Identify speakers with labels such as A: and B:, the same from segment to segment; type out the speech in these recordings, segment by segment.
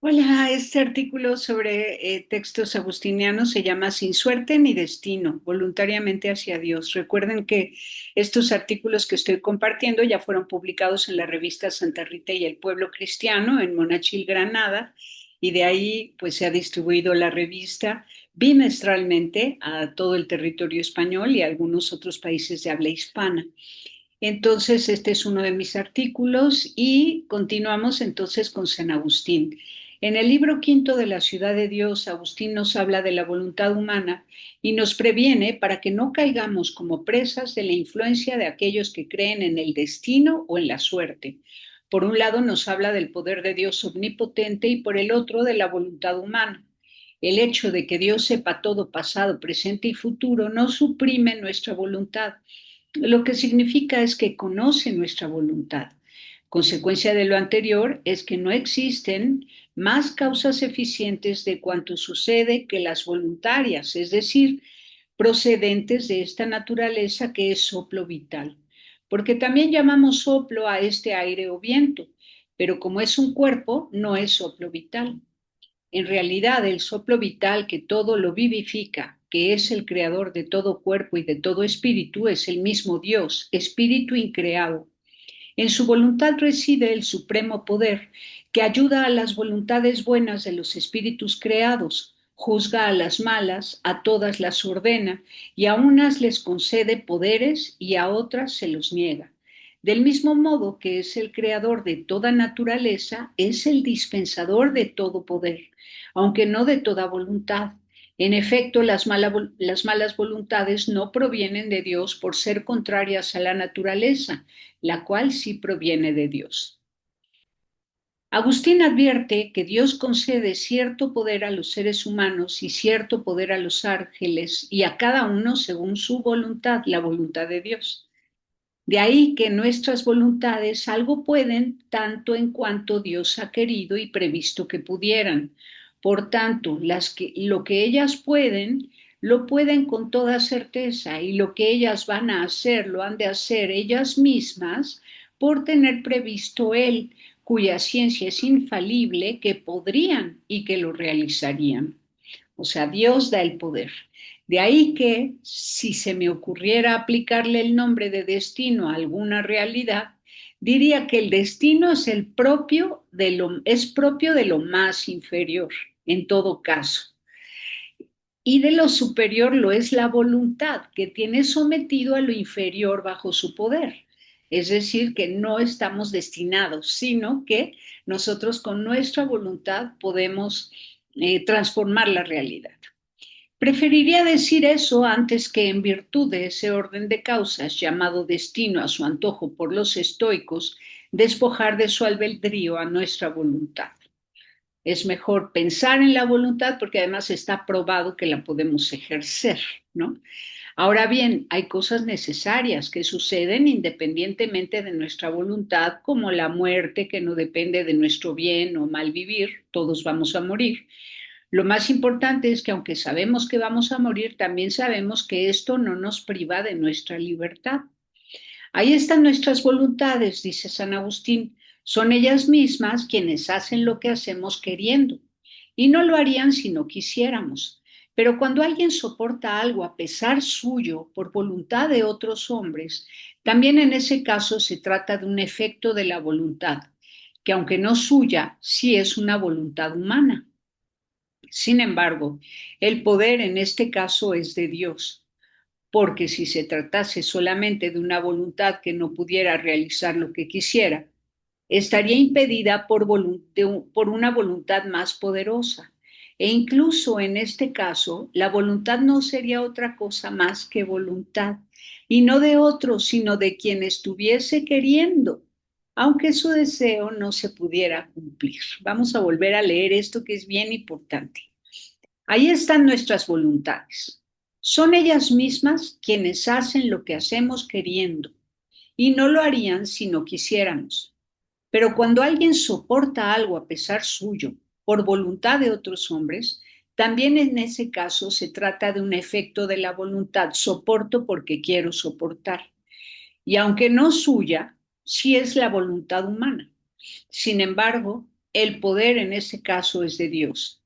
A: Hola, este artículo sobre textos agustinianos se llama Sin suerte ni destino, voluntariamente hacia Dios. Recuerden que estos artículos que estoy compartiendo ya fueron publicados en la revista Santa Rita y el Pueblo Cristiano en Monachil, Granada, y de ahí pues se ha distribuido la revista bimestralmente a todo el territorio español y a algunos otros países de habla hispana. Entonces, este es uno de mis artículos y continuamos entonces con San Agustín. En el libro quinto de la Ciudad de Dios, Agustín nos habla de la voluntad humana y nos previene para que no caigamos como presas de la influencia de aquellos que creen en el destino o en la suerte. Por un lado nos habla del poder de Dios omnipotente y por el otro de la voluntad humana. El hecho de que Dios sepa todo pasado, presente y futuro no suprime nuestra voluntad. Lo que significa es que conoce nuestra voluntad. Consecuencia de lo anterior es que no existen más causas eficientes de cuanto sucede que las voluntarias, es decir, procedentes de esta naturaleza que es soplo vital. Porque también llamamos soplo a este aire o viento, pero como es un cuerpo, no es soplo vital. En realidad, el soplo vital que todo lo vivifica, que es el creador de todo cuerpo y de todo espíritu, es el mismo Dios, espíritu increado. En su voluntad reside el supremo poder que ayuda a las voluntades buenas de los espíritus creados, juzga a las malas, a todas las ordena y a unas les concede poderes y a otras se los niega. Del mismo modo que es el creador de toda naturaleza, es el dispensador de todo poder, aunque no de toda voluntad. En efecto, las malas voluntades no provienen de Dios por ser contrarias a la naturaleza, la cual sí proviene de Dios. Agustín advierte que Dios concede cierto poder a los seres humanos y cierto poder a los ángeles y a cada uno según su voluntad, la voluntad de Dios. De ahí que nuestras voluntades algo pueden tanto en cuanto Dios ha querido y previsto que pudieran. Por tanto, lo que ellas pueden, lo pueden con toda certeza y lo que ellas van a hacer, lo han de hacer ellas mismas por tener previsto Él, cuya ciencia es infalible, que podrían y que lo realizarían. O sea, Dios da el poder. De ahí que si se me ocurriera aplicarle el nombre de destino a alguna realidad, diría que el destino es propio de lo más inferior, en todo caso. Y de lo superior lo es la voluntad, que tiene sometido a lo inferior bajo su poder. Es decir, que no estamos destinados, sino que nosotros con nuestra voluntad podemos transformar la realidad. Preferiría decir eso antes que en virtud de ese orden de causas llamado destino a su antojo por los estoicos, despojar de su albedrío a nuestra voluntad. Es mejor pensar en la voluntad porque además está probado que la podemos ejercer, ¿no? Ahora bien, hay cosas necesarias que suceden independientemente de nuestra voluntad, como la muerte que no depende de nuestro bien o mal vivir, todos vamos a morir. Lo más importante es que aunque sabemos que vamos a morir, también sabemos que esto no nos priva de nuestra libertad. Ahí están nuestras voluntades, dice San Agustín. Son ellas mismas quienes hacen lo que hacemos queriendo. Y no lo harían si no quisiéramos. Pero cuando alguien soporta algo a pesar suyo por voluntad de otros hombres, también en ese caso se trata de un efecto de la voluntad, que aunque no suya, sí es una voluntad humana. Sin embargo, el poder en este caso es de Dios, porque si se tratase solamente de una voluntad que no pudiera realizar lo que quisiera, estaría impedida por una voluntad más poderosa. E incluso en este caso, la voluntad no sería otra cosa más que voluntad, y no de otro, sino de quien estuviese queriendo, aunque su deseo no se pudiera cumplir. Vamos a volver a leer esto que es bien importante. Ahí están nuestras voluntades. Son ellas mismas quienes hacen lo que hacemos queriendo, y no lo harían si no quisiéramos. Pero cuando alguien soporta algo a pesar suyo, por voluntad de otros hombres, también en ese caso se trata de un efecto de la voluntad. Soporto porque quiero soportar. Y aunque no suya, sí es la voluntad humana. Sin embargo, el poder en ese caso es de Dios,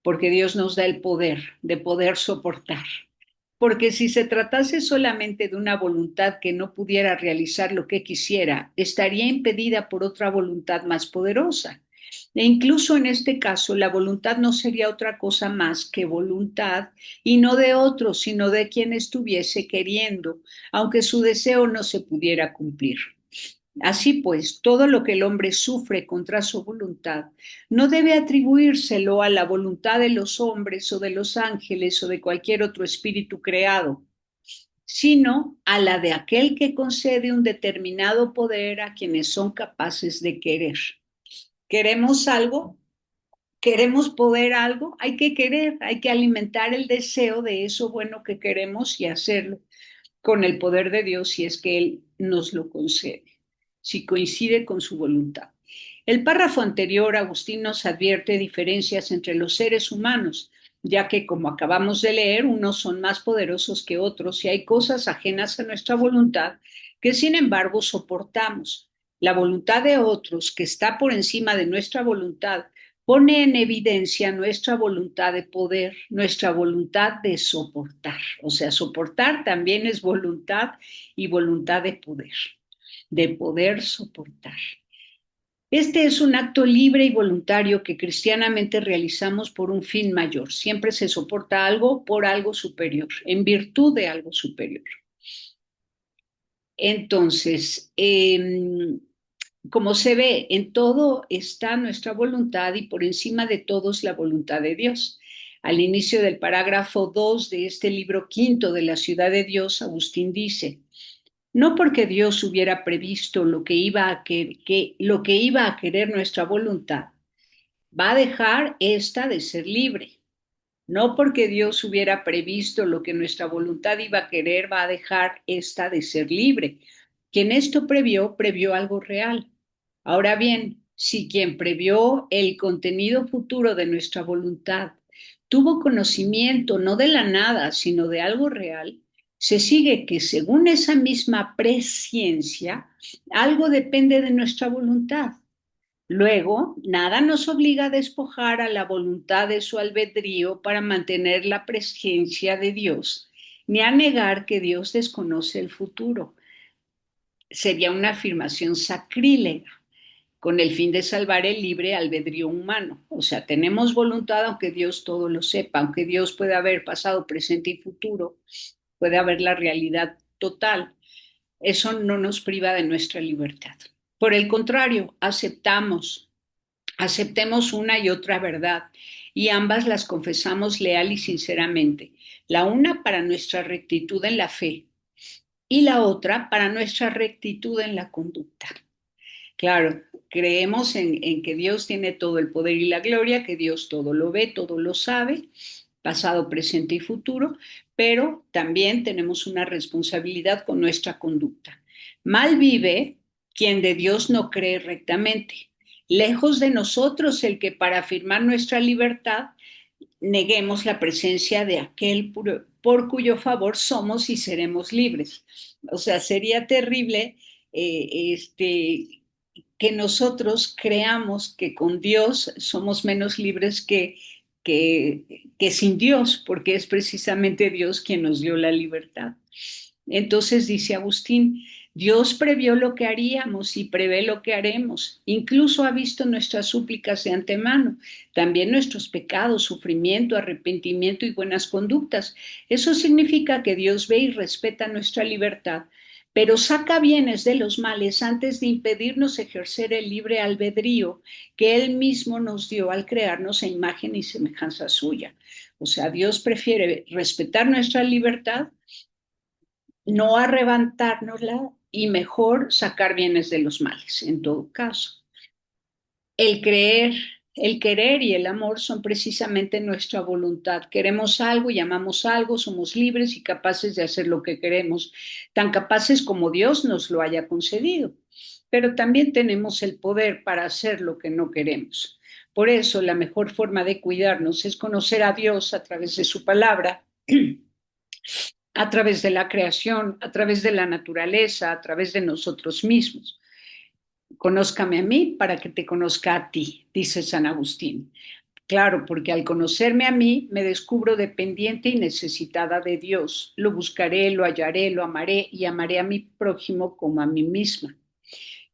A: porque Dios nos da el poder de poder soportar. Porque si se tratase solamente de una voluntad que no pudiera realizar lo que quisiera, estaría impedida por otra voluntad más poderosa. E incluso en este caso, la voluntad no sería otra cosa más que voluntad, y no de otro, sino de quien estuviese queriendo, aunque su deseo no se pudiera cumplir. Así pues, todo lo que el hombre sufre contra su voluntad no debe atribuírselo a la voluntad de los hombres o de los ángeles o de cualquier otro espíritu creado, sino a la de aquel que concede un determinado poder a quienes son capaces de querer. ¿Queremos algo? ¿Queremos poder algo? Hay que querer, hay que alimentar el deseo de eso bueno que queremos y hacerlo con el poder de Dios si es que Él nos lo concede, si coincide con su voluntad. El párrafo anterior, Agustín nos advierte diferencias entre los seres humanos, ya que, como acabamos de leer, unos son más poderosos que otros y hay cosas ajenas a nuestra voluntad que, sin embargo, soportamos. La voluntad de otros, que está por encima de nuestra voluntad, pone en evidencia nuestra voluntad de poder, nuestra voluntad de soportar. O sea, soportar también es voluntad y voluntad de poder soportar. Este es un acto libre y voluntario que cristianamente realizamos por un fin mayor. Siempre se soporta algo por algo superior, en virtud de algo superior. Entonces, como se ve, en todo está nuestra voluntad y por encima de todo es la voluntad de Dios. Al inicio del parágrafo 2 de este libro quinto de la Ciudad de Dios, Agustín dice, no porque Dios hubiera previsto lo que iba a querer nuestra voluntad, va a dejar esta de ser libre. No porque Dios hubiera previsto lo que nuestra voluntad iba a querer, va a dejar esta de ser libre. Quien esto previó, previó algo real. Ahora bien, si quien previó el contenido futuro de nuestra voluntad tuvo conocimiento no de la nada, sino de algo real, se sigue que según esa misma presciencia, algo depende de nuestra voluntad. Luego, nada nos obliga a despojar a la voluntad de su albedrío para mantener la presencia de Dios, ni a negar que Dios desconoce el futuro. Sería una afirmación sacrílega, con el fin de salvar el libre albedrío humano. O sea, tenemos voluntad aunque Dios todo lo sepa, aunque Dios puede haber pasado, presente y futuro, puede haber la realidad total. Eso no nos priva de nuestra libertad. Por el contrario, aceptemos una y otra verdad y ambas las confesamos leal y sinceramente, la una para nuestra rectitud en la fe y la otra para nuestra rectitud en la conducta. Claro, creemos en que Dios tiene todo el poder y la gloria, que Dios todo lo ve, todo lo sabe, pasado, presente y futuro, pero también tenemos una responsabilidad con nuestra conducta. Mal vive quien de Dios no cree rectamente. Lejos de nosotros el que para afirmar nuestra libertad neguemos la presencia de aquel por cuyo favor somos y seremos libres. O sea, sería terrible que nosotros creamos que con Dios somos menos libres que sin Dios, porque es precisamente Dios quien nos dio la libertad. Entonces dice Agustín, Dios previó lo que haríamos y prevé lo que haremos. Incluso ha visto nuestras súplicas de antemano, también nuestros pecados, sufrimiento, arrepentimiento y buenas conductas. Eso significa que Dios ve y respeta nuestra libertad, pero saca bienes de los males antes de impedirnos ejercer el libre albedrío que Él mismo nos dio al crearnos a imagen y semejanza suya. O sea, Dios prefiere respetar nuestra libertad, no arrebatárnosla y mejor sacar bienes de los males, en todo caso. El creer, el querer y el amor son precisamente nuestra voluntad. Queremos algo y amamos algo, somos libres y capaces de hacer lo que queremos, tan capaces como Dios nos lo haya concedido. Pero también tenemos el poder para hacer lo que no queremos. Por eso la mejor forma de cuidarnos es conocer a Dios a través de su palabra, a través de la creación, a través de la naturaleza, a través de nosotros mismos. Conózcame a mí para que te conozca a ti, dice San Agustín. Claro, porque al conocerme a mí me descubro dependiente y necesitada de Dios. Lo buscaré, lo hallaré, lo amaré y amaré a mi prójimo como a mí misma.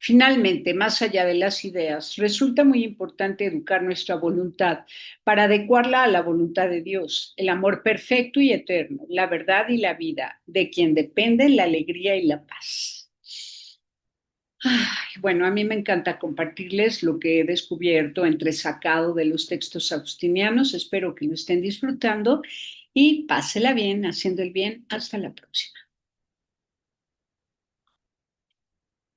A: Finalmente, más allá de las ideas, resulta muy importante educar nuestra voluntad para adecuarla a la voluntad de Dios, el amor perfecto y eterno, la verdad y la vida, de quien dependen la alegría y la paz. Ay, bueno, a mí me encanta compartirles lo que he descubierto entresacado de los textos agustinianos. Espero que lo estén disfrutando y pásela bien, haciendo el bien. Hasta la próxima.